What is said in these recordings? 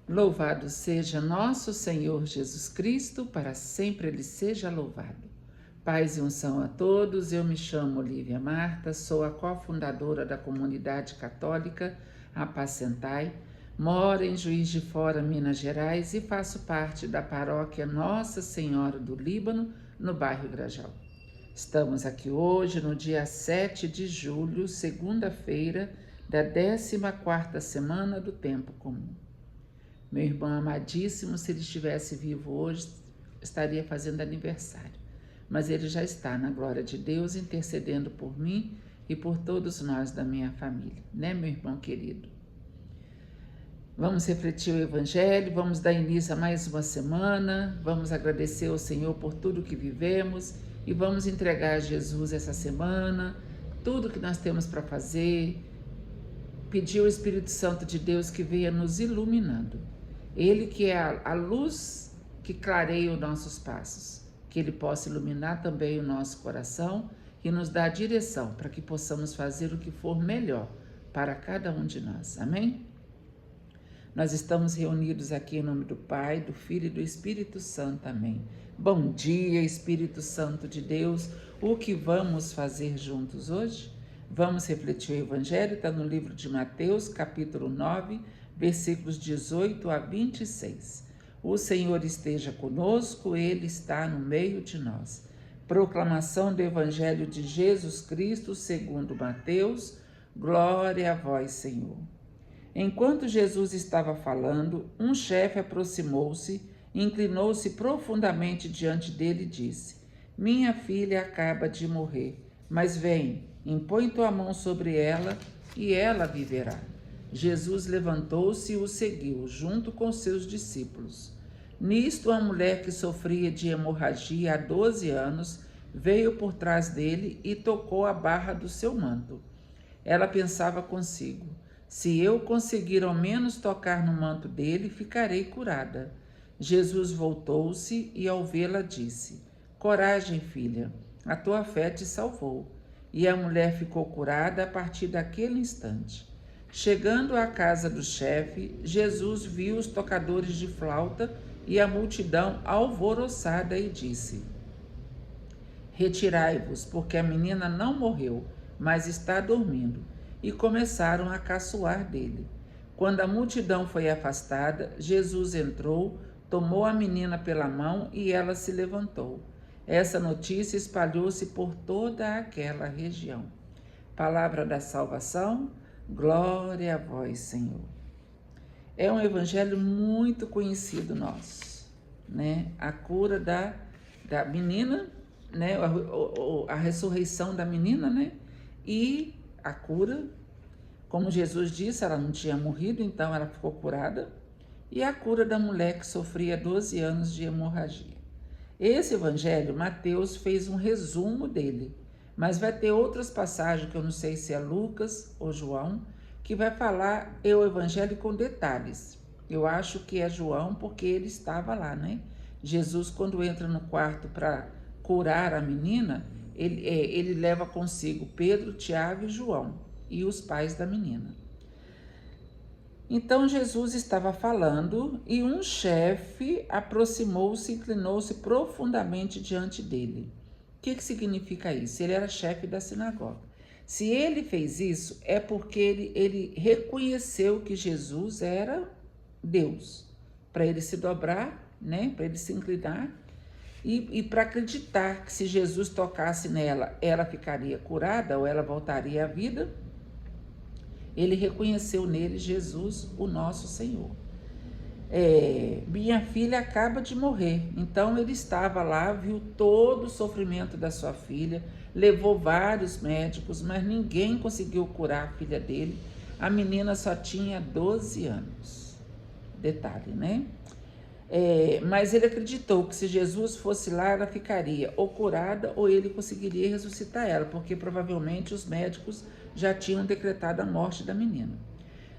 Louvado seja nosso Senhor Jesus Cristo, para sempre Ele seja louvado. Paz e unção a todos, eu me chamo Olívia Marta, sou a cofundadora da comunidade católica Apacentai, moro em Juiz de Fora, Minas Gerais e faço parte da paróquia Nossa Senhora do Líbano, no bairro Grajaú. Estamos aqui hoje no dia 7 de julho, segunda-feira da 14ª semana do Tempo Comum. Meu irmão amadíssimo, se ele estivesse vivo hoje, estaria fazendo aniversário. Mas ele já está na glória de Deus, intercedendo por mim e por todos nós da minha família, né, meu irmão querido? Vamos refletir o Evangelho, vamos dar início a mais uma semana, vamos agradecer ao Senhor por tudo que vivemos e vamos entregar a Jesus essa semana, tudo que nós temos para fazer, pedir ao Espírito Santo de Deus que venha nos iluminando. Ele que é a luz que clareia os nossos passos, que Ele possa iluminar também o nosso coração e nos dar a direção para que possamos fazer o que for melhor para cada um de nós. Amém? Nós estamos reunidos aqui em nome do Pai, do Filho e do Espírito Santo. Amém. Bom dia, Espírito Santo de Deus. O que vamos fazer juntos hoje? Vamos refletir o Evangelho, está no livro de Mateus, capítulo 9, versículos 18 a 26. O Senhor esteja conosco, Ele está no meio de nós. Proclamação do Evangelho de Jesus Cristo segundo Mateus. Glória a vós, Senhor. Enquanto Jesus estava falando, um chefe aproximou-se, inclinou-se profundamente diante dele e disse: Minha filha acaba de morrer, mas vem, impõe tua mão sobre ela e ela viverá. Jesus levantou-se e o seguiu, junto com seus discípulos. Nisto, a mulher que sofria de hemorragia há 12 anos veio por trás dele e tocou a barra do seu manto. Ela pensava consigo: se eu conseguir ao menos tocar no manto dele, ficarei curada. Jesus voltou-se e, ao vê-la, disse: Coragem, filha, a tua fé te salvou. E a mulher ficou curada a partir daquele instante. Chegando à casa do chefe, Jesus viu os tocadores de flauta e a multidão alvoroçada e disse: Retirai-vos, porque a menina não morreu, mas está dormindo. E começaram a caçoar dele. Quando a multidão foi afastada, Jesus entrou, tomou a menina pela mão e ela se levantou. Essa notícia espalhou-se por toda aquela região. Palavra da salvação, glória a vós, Senhor. É um evangelho muito conhecido nosso, né? A cura da menina, né? A ressurreição da menina, né? E a cura, como Jesus disse, ela não tinha morrido, então ela ficou curada. E a cura da mulher que sofria 12 anos de hemorragia. Esse evangelho, Mateus fez um resumo dele, mas vai ter outras passagens, que eu não sei se é Lucas ou João, que vai falar o evangelho com detalhes. Eu acho que é João, porque ele estava lá, né? Jesus, quando entra no quarto para curar a menina, ele leva consigo Pedro, Tiago e João, e os pais da menina. Então Jesus estava falando e um chefe aproximou-se e inclinou-se profundamente diante dele. O que significa isso? Ele era chefe da sinagoga. Se ele fez isso, é porque ele reconheceu que Jesus era Deus, para ele se dobrar, né? Para ele se inclinar e para acreditar que se Jesus tocasse nela, ela ficaria curada ou ela voltaria à vida. Ele reconheceu nele Jesus, o nosso Senhor. Minha filha acaba de morrer. Então ele estava lá, viu todo o sofrimento da sua filha, levou vários médicos, mas ninguém conseguiu curar a filha dele. A menina só tinha 12 anos. Detalhe, né? Mas ele acreditou que se Jesus fosse lá, ela ficaria ou curada ou ele conseguiria ressuscitar ela, porque provavelmente os médicos já tinham decretado a morte da menina.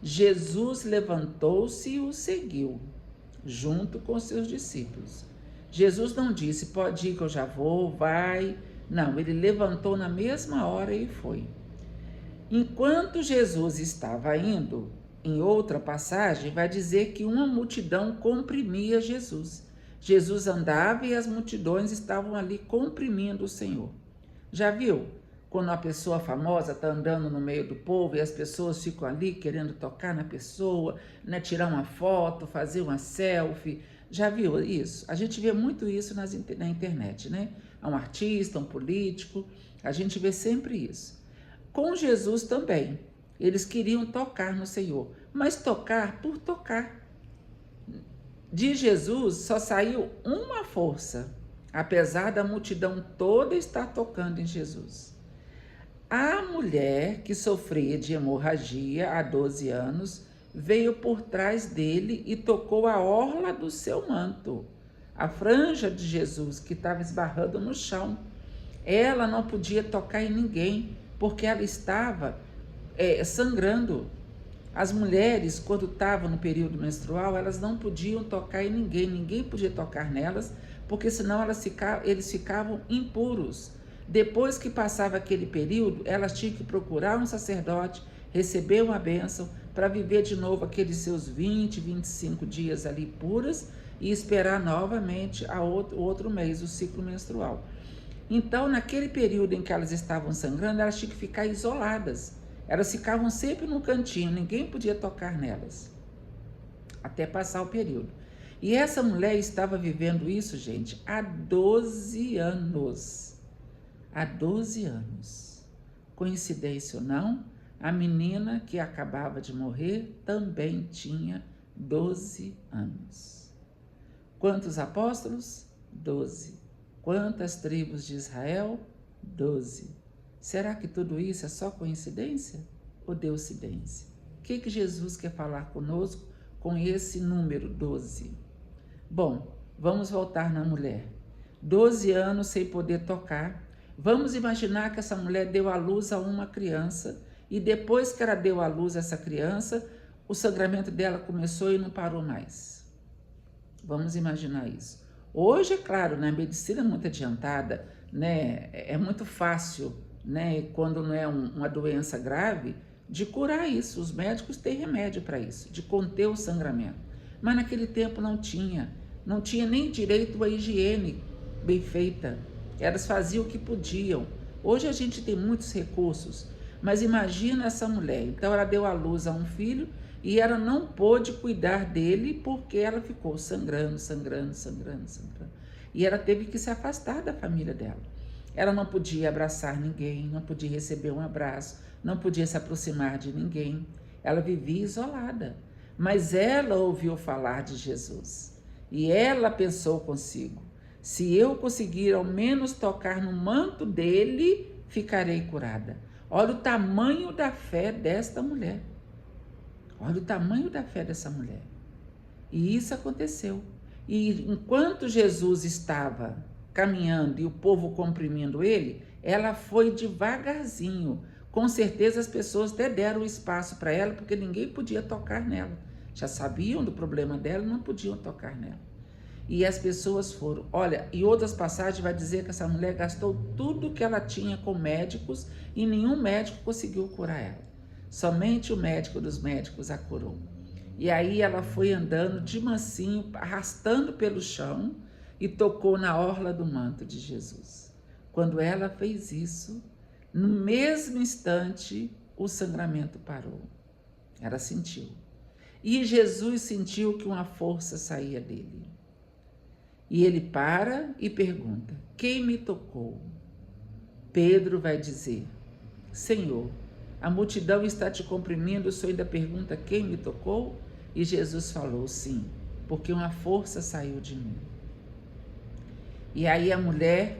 Jesus levantou-se e o seguiu, junto com seus discípulos. Jesus não disse: pode ir que eu já vou, vai. Não, ele levantou na mesma hora e foi. Enquanto Jesus estava indo, em outra passagem, vai dizer que uma multidão comprimia Jesus. Jesus andava e as multidões estavam ali comprimindo o Senhor. Já viu? Quando uma pessoa famosa está andando no meio do povo e as pessoas ficam ali querendo tocar na pessoa, né, tirar uma foto, fazer uma selfie. Já viu isso? A gente vê muito isso na internet, né? Um artista, um político, a gente vê sempre isso. Com Jesus também, eles queriam tocar no Senhor, mas tocar por tocar. De Jesus só saiu uma força, apesar da multidão toda estar tocando em Jesus. A mulher que sofria de hemorragia há 12 anos veio por trás dele e tocou a orla do seu manto, a franja de Jesus que estava esbarrando no chão. Ela não podia tocar em ninguém, porque ela estava sangrando. As mulheres, quando estavam no período menstrual, elas não podiam tocar em ninguém, ninguém podia tocar nelas, porque senão eles ficavam impuros. Depois que passava aquele período, elas tinham que procurar um sacerdote, receber uma bênção, para viver de novo aqueles seus 20, 25 dias ali puras e esperar novamente o outro mês, o ciclo menstrual. Então, naquele período em que elas estavam sangrando, elas tinham que ficar isoladas. Elas ficavam sempre num cantinho, ninguém podia tocar nelas, até passar o período. E essa mulher estava vivendo isso, gente, há 12 anos. Há 12 anos. Coincidência ou não, a menina que acabava de morrer também tinha 12 anos. Quantos apóstolos? 12. Quantas tribos de Israel? 12. Será que tudo isso é só coincidência ou deucidência? O que Jesus quer falar conosco com esse número 12? Bom, vamos voltar na mulher. 12 anos sem poder tocar. Vamos imaginar que essa mulher deu à luz a uma criança e depois que ela deu à luz a essa criança, o sangramento dela começou e não parou mais. Vamos imaginar isso. Hoje, é claro, na medicina muito adiantada, né, é muito fácil, né, quando não é uma doença grave, de curar isso. Os médicos têm remédio para isso, de conter o sangramento. Mas naquele tempo não tinha nem direito à higiene bem feita. Elas faziam o que podiam. Hoje a gente tem muitos recursos, mas imagina essa mulher. Então ela deu à luz a um filho e ela não pôde cuidar dele porque ela ficou sangrando. E ela teve que se afastar da família dela. Ela não podia abraçar ninguém, não podia receber um abraço, não podia se aproximar de ninguém. Ela vivia isolada. Mas ela ouviu falar de Jesus e ela pensou consigo: se eu conseguir ao menos tocar no manto dele, ficarei curada. Olha o tamanho da fé desta mulher. Olha o tamanho da fé dessa mulher. E isso aconteceu. E enquanto Jesus estava caminhando e o povo comprimindo ele, ela foi devagarzinho. Com certeza as pessoas até deram espaço para ela, porque ninguém podia tocar nela. Já sabiam do problema dela, não podiam tocar nela. E as pessoas foram. Olha, e outras passagens vai dizer que essa mulher gastou tudo que ela tinha com médicos e nenhum médico conseguiu curar ela. Somente o médico dos médicos a curou. E aí ela foi andando de mansinho, arrastando pelo chão e tocou na orla do manto de Jesus. Quando ela fez isso, no mesmo instante, o sangramento parou. Ela sentiu. E Jesus sentiu que uma força saía dele. E ele para e pergunta: quem me tocou? Pedro vai dizer: Senhor, a multidão está te comprimindo, o Senhor ainda pergunta quem me tocou? E Jesus falou: sim, porque uma força saiu de mim. E aí a mulher,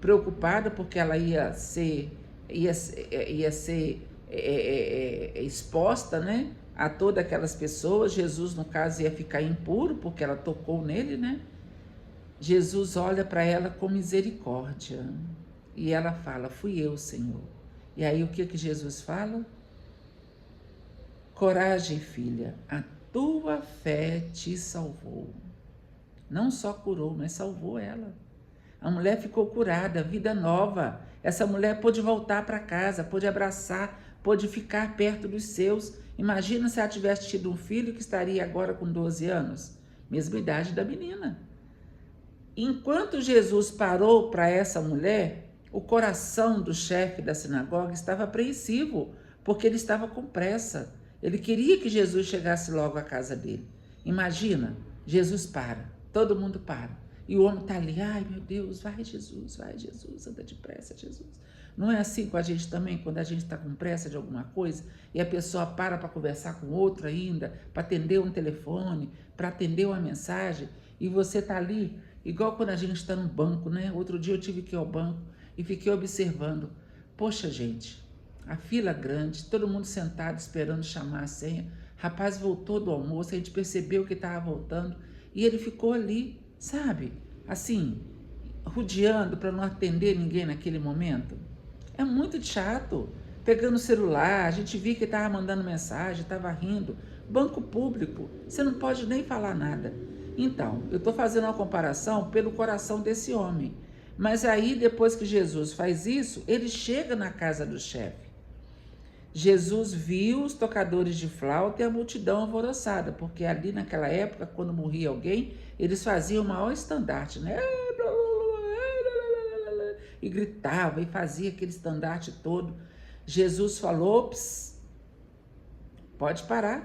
preocupada porque ela ia ser exposta, né, a todas aquelas pessoas, Jesus no caso ia ficar impuro porque ela tocou nele, né? Jesus olha para ela com misericórdia e ela fala: fui eu, Senhor. E aí o que Jesus fala? Coragem, filha, a tua fé te salvou. Não só curou, mas salvou ela. A mulher ficou curada, vida nova. Essa mulher pôde voltar para casa, pôde abraçar, pôde ficar perto dos seus Imagina se ela tivesse tido um filho que estaria agora com 12 anos, mesma idade da menina. Enquanto Jesus parou para essa mulher, o coração do chefe da sinagoga estava apreensivo, porque ele estava com pressa. Ele queria que Jesus chegasse logo à casa dele. Imagina, Jesus para, todo mundo para. E o homem está ali, ai meu Deus, vai Jesus, anda depressa, Jesus. Não é assim com a gente também, quando a gente está com pressa de alguma coisa e a pessoa para conversar com outro ainda, para atender um telefone, para atender uma mensagem, e você está ali, igual quando a gente está no banco, né? Outro dia eu tive que ir ao banco e fiquei observando. Poxa, gente, a fila grande, todo mundo sentado esperando chamar a senha. Rapaz voltou do almoço, a gente percebeu que estava voltando e ele ficou ali, sabe? Assim, rodeando para não atender ninguém naquele momento. É muito chato. Pegando o celular, a gente viu que estava mandando mensagem, estava rindo. Banco público, você não pode nem falar nada. Então, eu estou fazendo uma comparação pelo coração desse homem. Mas aí, depois que Jesus faz isso, ele chega na casa do chefe. Jesus viu os tocadores de flauta e a multidão alvoroçada, porque ali naquela época, quando morria alguém, eles faziam o maior estandarte, né? E gritava e fazia aquele estandarte todo. Jesus falou, pode parar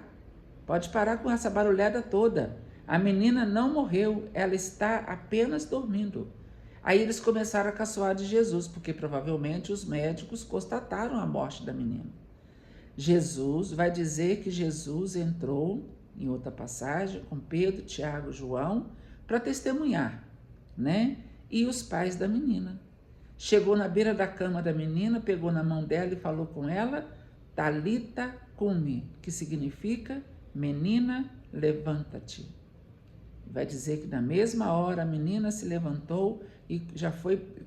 com essa barulhada toda. A menina não morreu, ela está apenas dormindo. Aí eles começaram a caçoar de Jesus, porque provavelmente os médicos constataram a morte da menina. Jesus vai dizer que Jesus entrou, em outra passagem, com Pedro, Tiago e João, para testemunhar, né? E os pais da menina. Chegou na beira da cama da menina, pegou na mão dela e falou com ela, Talita cumi, que significa, menina, levanta-te. Vai dizer que na mesma hora a menina se levantou e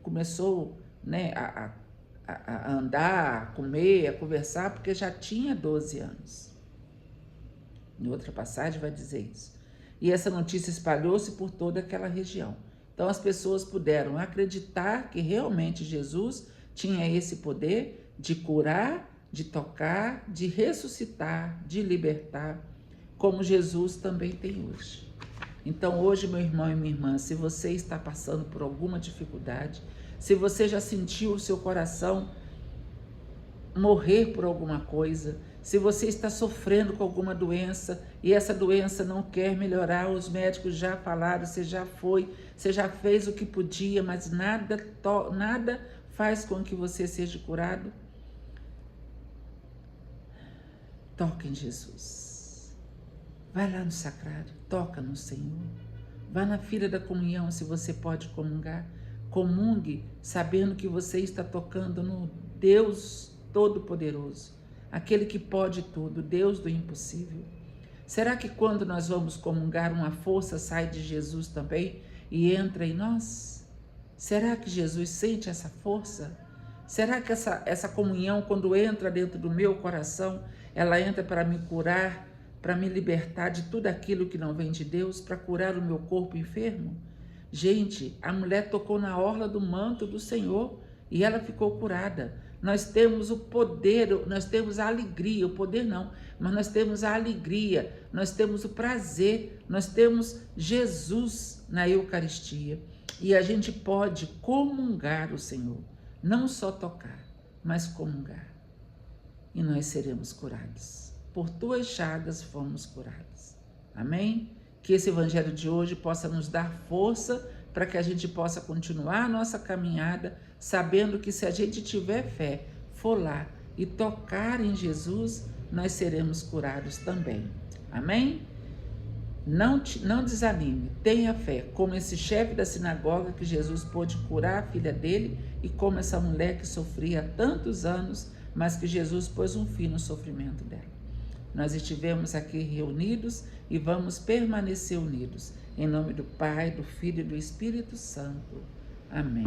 começou, né, a andar, a comer, a conversar, porque já tinha 12 anos. Em outra passagem vai dizer isso. E essa notícia espalhou-se por toda aquela região. Então as pessoas puderam acreditar que realmente Jesus tinha esse poder de curar, de tocar, de ressuscitar, de libertar, como Jesus também tem hoje. Então hoje, meu irmão e minha irmã, se você está passando por alguma dificuldade, se você já sentiu o seu coração morrer por alguma coisa, se você está sofrendo com alguma doença e essa doença não quer melhorar, os médicos já falaram, você já foi, você já fez o que podia, mas nada faz com que você seja curado, toque em Jesus. Vai lá no sacrário, toca no Senhor. Vá na fila da comunhão, se você pode comungar. Comungue sabendo que você está tocando no Deus Todo-Poderoso, aquele que pode tudo, Deus do impossível. Será que quando nós vamos comungar, uma força sai de Jesus também e entra em nós? Será que Jesus sente essa força? Será que essa comunhão, quando entra dentro do meu coração, ela entra para me curar, para me libertar de tudo aquilo que não vem de Deus, para curar o meu corpo enfermo? Gente, a mulher tocou na orla do manto do Senhor e ela ficou curada. Nós temos o poder, nós temos a alegria, o poder não, mas nós temos a alegria, nós temos o prazer, nós temos Jesus na Eucaristia e a gente pode comungar o Senhor, não só tocar, mas comungar. E nós seremos curados. Por tuas chagas fomos curados. Amém? Que esse evangelho de hoje possa nos dar força para que a gente possa continuar a nossa caminhada, sabendo que se a gente tiver fé, for lá e tocar em Jesus, nós seremos curados também. Amém? Não desanime, tenha fé, como esse chefe da sinagoga que Jesus pôde curar a filha dele e como essa mulher que sofria há tantos anos, mas que Jesus pôs um fim no sofrimento dela. Nós estivemos aqui reunidos e vamos permanecer unidos. Em nome do Pai, do Filho e do Espírito Santo. Amém.